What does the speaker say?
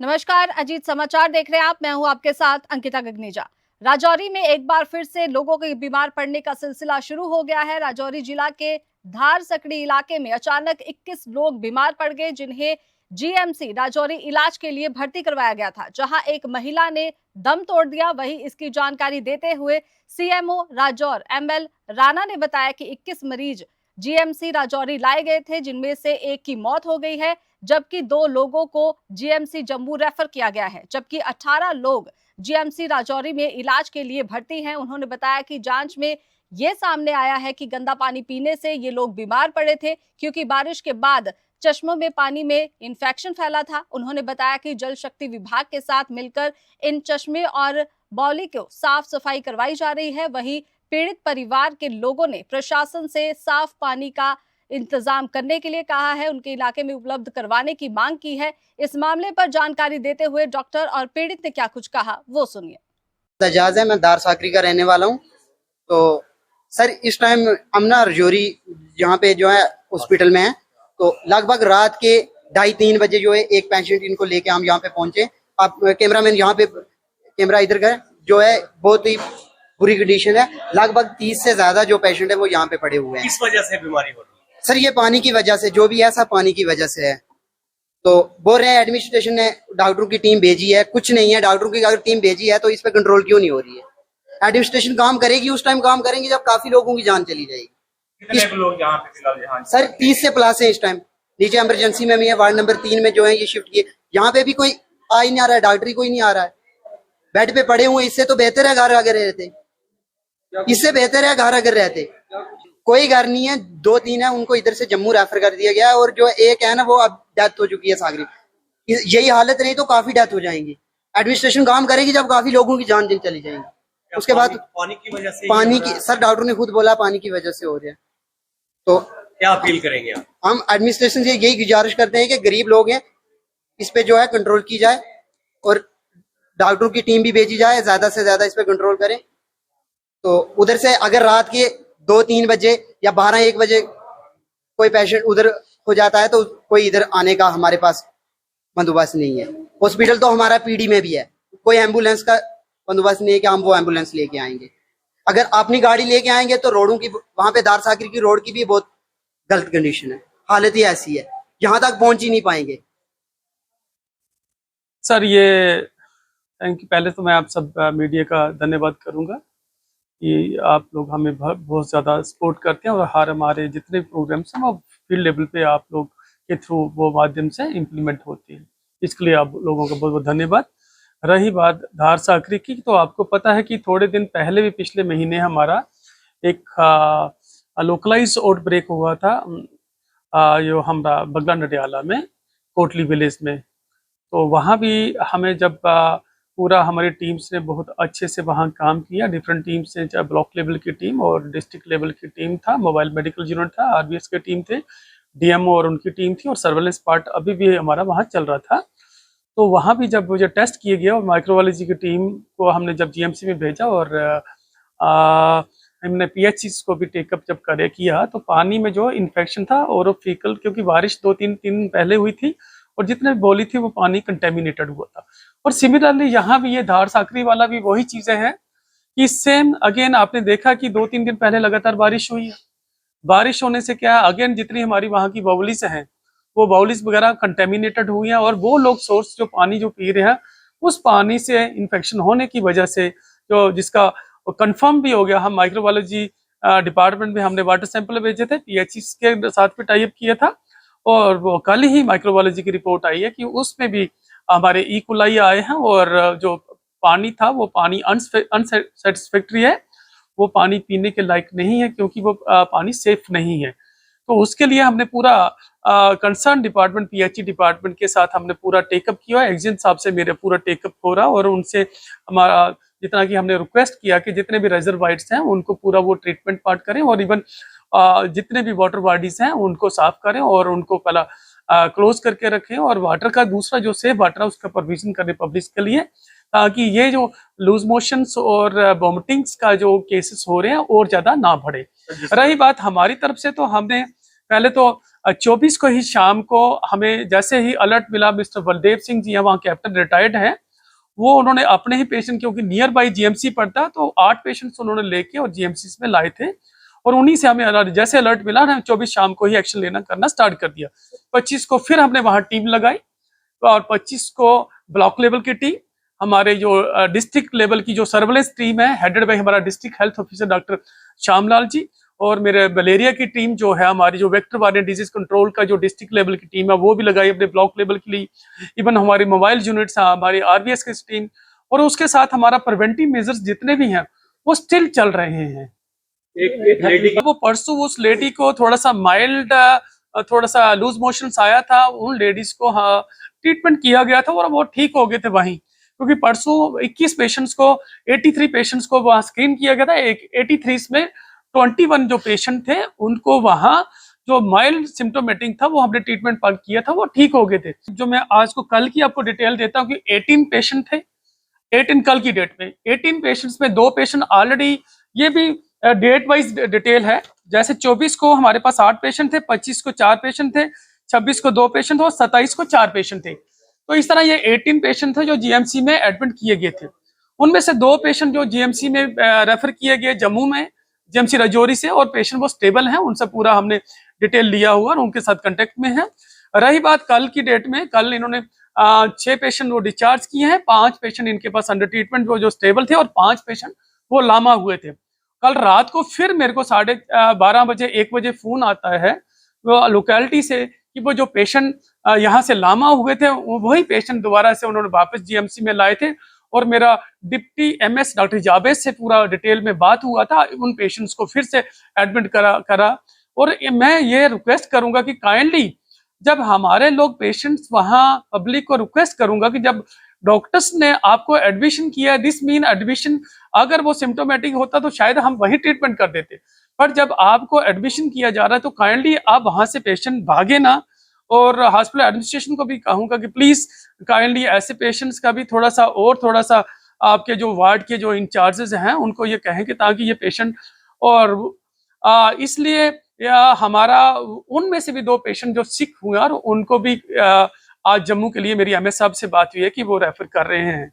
नमस्कार, अजीत समाचार देख रहे हैं आप। मैं हूं आपके साथ अंकिता गगनेजा। राजौरी में एक बार फिर से लोगों के बीमार पड़ने का सिलसिला शुरू हो गया है। राजौरी जिला के धार सकड़ी इलाके में अचानक 21 लोग बीमार पड़ गए, जिन्हें जीएमसी राजौरी इलाज के लिए भर्ती करवाया गया था। जहां एक महिला ने दम तोड़ दिया, वहीं इसकी जानकारी देते हुए सीएमओ राजौर एमएल राणा ने बताया कि 21 मरीज जीएमसी राजौरी लाए गए थे, जिनमें से एक की मौत हो गई है, जबकि 2 लोगों को जीएमसी जम्मू रेफर किया गया है, जबकि 18 लोग जीएमसी राजौरी में इलाज के लिए भर्ती हैं। उन्होंने बताया कि जांच में ये सामने आया है कि गंदा पानी पीने से ये लोग बीमार पड़े थे, क्योंकि बारिश के बाद चश्मों में पानी में इंफेक्शन फैला था। उन्होंने बताया कि जल शक्ति विभाग के साथ मिलकर इन चश्मे और बावली को साफ सफाई करवाई जा रही है। वहीं पीड़ित परिवार के लोगों ने प्रशासन से साफ पानी का इंतजाम करने के लिए कहा है, उनके इलाके में उपलब्ध करवाने की मांग की है। इस मामले पर जानकारी देते हुए डॉक्टर और पीड़ित ने क्या कुछ कहा, वो सुनिए। एजाज है, मैं दार साकरी का रहने वाला हूँ। तो सर इस टाइम हम ना राजौरी यहाँ पे जो है हॉस्पिटल में है, तो लगभग रात के 2:30-3 बजे जो है एक पेशेंट इनको लेके हम यहाँ पे पहुंचे। आप कैमरामैन यहाँ पे कैमरा इधर का जो है बहुत ही बुरी कंडीशन है। लगभग 30 से ज्यादा जो पेशेंट है वो यहाँ पे पड़े हुए हैं। किस वजह से बीमारी हो रही है? सर ये पानी की वजह से, जो भी है सब पानी की वजह से है। तो बोल रहे हैं एडमिनिस्ट्रेशन ने डॉक्टरों की टीम भेजी है, कुछ नहीं है। डॉक्टरों की अगर टीम भेजी है तो इस पे कंट्रोल क्यों नहीं हो रही है? एडमिनिस्ट्रेशन काम करेगी उस टाइम काम करेंगे जब काफी लोगों की जान चली जाएगी। कितने लोग यहाँ पे फिलहाल यहाँ? सर 30 से प्लस है इस टाइम। नीचे इमरजेंसी में भी है, वार्ड नंबर 3 में जो है ये शिफ्ट किए। यहाँ पे भी कोई आ ही नहीं आ रहा है, डॉक्टर ही कोई नहीं आ रहा है। बेड पे पड़े हुए, इससे तो बेहतर है घर अगर रहते, इससे बेहतर है घर अगर रहते। कोई घर नहीं है, 2-3 है, उनको इधर से जम्मू रेफर कर दिया गया है, और जो एक है ना वो अब डेथ हो चुकी है सागरी। यही हालत रही तो काफी डेथ हो जाएंगी। एडमिनिस्ट्रेशन काम करेगी जब काफी लोगों की जान चली जाएगी। उसके बाद पानी की वजह से, पानी की, सर डॉक्टर ने खुद बोला पानी की वजह से हो रहा है। तो क्या अपील करेंगे आप? हम एडमिनिस्ट्रेशन से यही गुजारिश करते हैं कि गरीब लोग हैं, इस पे जो है कंट्रोल की जाए, और डॉक्टरों की टीम भी भेजी जाए, ज्यादा से ज्यादा इस पे कंट्रोल करें। तो उधर से अगर रात के 2-3 बजे या 12-1 बजे कोई पेशेंट उधर हो जाता है तो कोई इधर आने का हमारे पास बंदोबस्त नहीं है। हॉस्पिटल तो हमारा पीडी में भी है, कोई एम्बुलेंस का बंदोबस्त नहीं है कि हम वो एम्बुलेंस लेके आएंगे। अगर अपनी गाड़ी लेके आएंगे तो रोडों की, वहां पे दार साकरी की रोड की भी बहुत गलत कंडीशन है, हालत ही ऐसी है, यहाँ तक पहुंच ही नहीं पाएंगे। सर ये थैंक यू। पहले तो मैं आप सब मीडिया का धन्यवाद करूंगा कि आप लोग हमें बहुत ज़्यादा सपोर्ट करते हैं, और हर हमारे जितने प्रोग्राम्स हैं वो फील्ड लेवल पे आप लोग के थ्रू वो माध्यम से इम्प्लीमेंट होती है। इसके लिए आप लोगों का बहुत बहुत धन्यवाद। रही बात धार साकरी की, तो आपको पता है कि थोड़े दिन पहले भी पिछले महीने हमारा एक लोकलाइज आउटब्रेक हुआ था जो हमारा बगला नडियाला में कोटली विलेज में। तो वहाँ भी हमें जब पूरा हमारी टीम्स ने बहुत अच्छे से वहाँ काम किया, डिफरेंट टीम्स ने, चाहे ब्लॉक लेवल की टीम और डिस्ट्रिक्ट लेवल की टीम था, मोबाइल मेडिकल यूनिट था, आरबीएस के टीम थे, डीएमओ और उनकी टीम थी, और सर्वेलेंस पार्ट अभी भी हमारा वहाँ चल रहा था। तो वहाँ भी जब जो टेस्ट किए गए और माइक्रोबायोलॉजी की टीम को हमने जब जीएमसी में भेजा, और हमने पीएचसी को भी टेकअप जब किया, तो पानी में जो इन्फेक्शन था और फीकल, क्योंकि बारिश 2-3 दिन पहले हुई थी और जितने बोली थी वो पानी कंटेमिनेटेड हुआ था। और सिमिलरली यहाँ भी ये धार साकरी वाला भी वही चीजें हैं कि सेम अगेन आपने देखा कि 2-3 दिन पहले लगातार बारिश हुई है। बारिश होने से क्या है, अगेन जितनी हमारी वहाँ की बाउलीज हैं वो बाउलीज वगैरह कंटेमिनेटेड हुई हैं, और वो लोग सोर्स जो पानी जो पी रहे हैं उस पानी से इन्फेक्शन होने की वजह से, जो जिसका कंफर्म भी हो गया। हम माइक्रोबायोलॉजी डिपार्टमेंट में हमने वाटर सैंपल भेजे थे, पीएचई के साथ भी टाई अप किया था, और वो कल ही माइक्रोबायोलॉजी की रिपोर्ट आई है कि उसमें भी हमारे ई कोलाई आए हैं, और जो पानी था वो पानी अनसेटिस्फैक्ट्री है, वो पानी पीने के लायक नहीं है, क्योंकि वो पानी सेफ नहीं है। तो उसके लिए हमने पूरा कंसर्न डिपार्टमेंट, पीएचई डिपार्टमेंट के साथ हमने पूरा टेकअप किया है। एग्जिन साहब से मेरे पूरा टेकअप हो रहा, और उनसे हमारा जितना कि हमने रिक्वेस्ट किया कि जितने भी रिजर्वायर्स हैं उनको पूरा वो ट्रीटमेंट पार्ट करें, और इवन जितने भी वाटर बॉडीज हैं उनको साफ करें और उनको पहला क्लोज करके रखें, और वाटर का दूसरा जो सेफ वाटर है उसका प्रोविजन करें पब्लिक के लिए, ताकि ये जो लूज मोशंस और वॉमिटिंग्स का जो केसेस हो रहे हैं और ज्यादा ना बढ़े। रही बात हमारी तरफ से, तो हमने पहले तो 24 को ही शाम को हमें जैसे ही अलर्ट मिला, मिस्टर बलदेव सिंह जी हैं, वहाँ कैप्टन रिटायर्ड हैं, वो उन्होंने अपने ही पेशेंट, क्योंकि नियर बाई जीएमसी पड़ता, तो 8 पेशेंट्स उन्होंने लेके और जीएमसी में लाए थे, और उन्हीं से हमें जैसे अलर्ट मिला ना 24 शाम को ही एक्शन लेना करना स्टार्ट कर दिया। 25 को फिर हमने वहाँ टीम लगाई, और 25 को ब्लॉक लेवल की टीम, हमारे जो डिस्ट्रिक्ट लेवल की जो सर्वेलेंस टीम है हेडेड बाय हमारा district health officer doctor Shyamlal ji, और मेरे मलेरिया की टीम जो है हमारी, जो वेक्टर वायरल डिजीज कंट्रोल का जो डिस्ट्रिक्ट लेवल की टीम है वो भी लगाई अपने ब्लॉक लेवल के लिए। इवन हमारी मोबाइल यूनिट्स, हमारी आरबीएस की टीम, और उसके साथ हमारा प्रिवेंटिव मेजर्स जितने भी हैं वो स्टिल चल रहे हैं। एक लेडी वो परसों उस लेडी को थोड़ा सा माइल्ड, थोड़ा सा लूज मोशंस आया था, उन लेडीज को ट्रीटमेंट किया गया था और वो ठीक हो गए थे वहीं, क्योंकि परसों 21 पेशेंट्स को, 83 पेशेंट्स को वहाँ स्क्रीन किया गया था। 83 में 21 जो पेशेंट थे उनको वहाँ जो माइल्ड सिम्टोमेटिक था वो हमने ट्रीटमेंट किया था, वो ठीक हो गए थे। जो मैं आज को कल की आपको डिटेल देता हूँ कि 18 पेशेंट थे, 18 कल की डेट में 18 पेशेंट्स में 2 पेशेंट ऑलरेडी, ये भी डेट वाइज डिटेल है, जैसे 24 को हमारे पास 8 पेशेंट थे, 25 को 4 पेशेंट थे, 26 को 2 पेशेंट थे और 27 को 4 पेशेंट थे। तो इस तरह ये 18 पेशेंट थे जो जीएमसी में एडमिट किए गए थे। उनमें से 2 पेशेंट जो जीएमसी में रेफर किए गए जम्मू में, जीएमसी राजौरी से, और पेशेंट वो स्टेबल हैं, उनसे पूरा हमने डिटेल लिया हुआ और उनके साथ कांटेक्ट में है। रही बात कल की डेट में, कल इन्होंने 6 पेशेंट वो डिस्चार्ज किए हैं, 5 पेशेंट इनके पास अंडर ट्रीटमेंट वो जो स्टेबल थे, और 5 पेशेंट वो लामा हुए थे। कल रात को फिर मेरे को 12:30 बजे 1 बजे फोन आता है वो लोकेलिटी से कि वो जो पेशेंट यहाँ से लामा हुए थे वही पेशेंट दोबारा से उन्होंने वापस जीएमसी में लाए थे, और मेरा डिप्टी एमएस डॉक्टर जावेद से पूरा डिटेल में बात हुआ था, उन पेशेंट्स को फिर से एडमिट करा। और मैं ये रिक्वेस्ट करूंगा कि काइंडली जब हमारे लोग पेशेंट्स वहाँ, पब्लिक को रिक्वेस्ट करूंगा कि जब डॉक्टर्स ने आपको एडमिशन किया, दिस मीन एडमिशन, अगर वो सिम्टोमेटिक होता तो शायद हम वही ट्रीटमेंट कर देते, पर जब आपको एडमिशन किया जा रहा है तो काइंडली आप वहां से पेशेंट भागे ना। और हॉस्पिटल एडमिनिस्ट्रेशन को भी कहूंगा कि प्लीज काइंडली ऐसे पेशेंट्स का भी थोड़ा सा आपके जो वार्ड के जो इंचार्जेस हैं उनको ये कहें कि ताकि ये पेशेंट, और इसलिए हमारा उनमें से भी 2 पेशेंट जो सिक हुए और उनको भी आज जम्मू के लिए मेरी एमएस साहब से बात हुई है कि वो रेफर कर रहे हैं।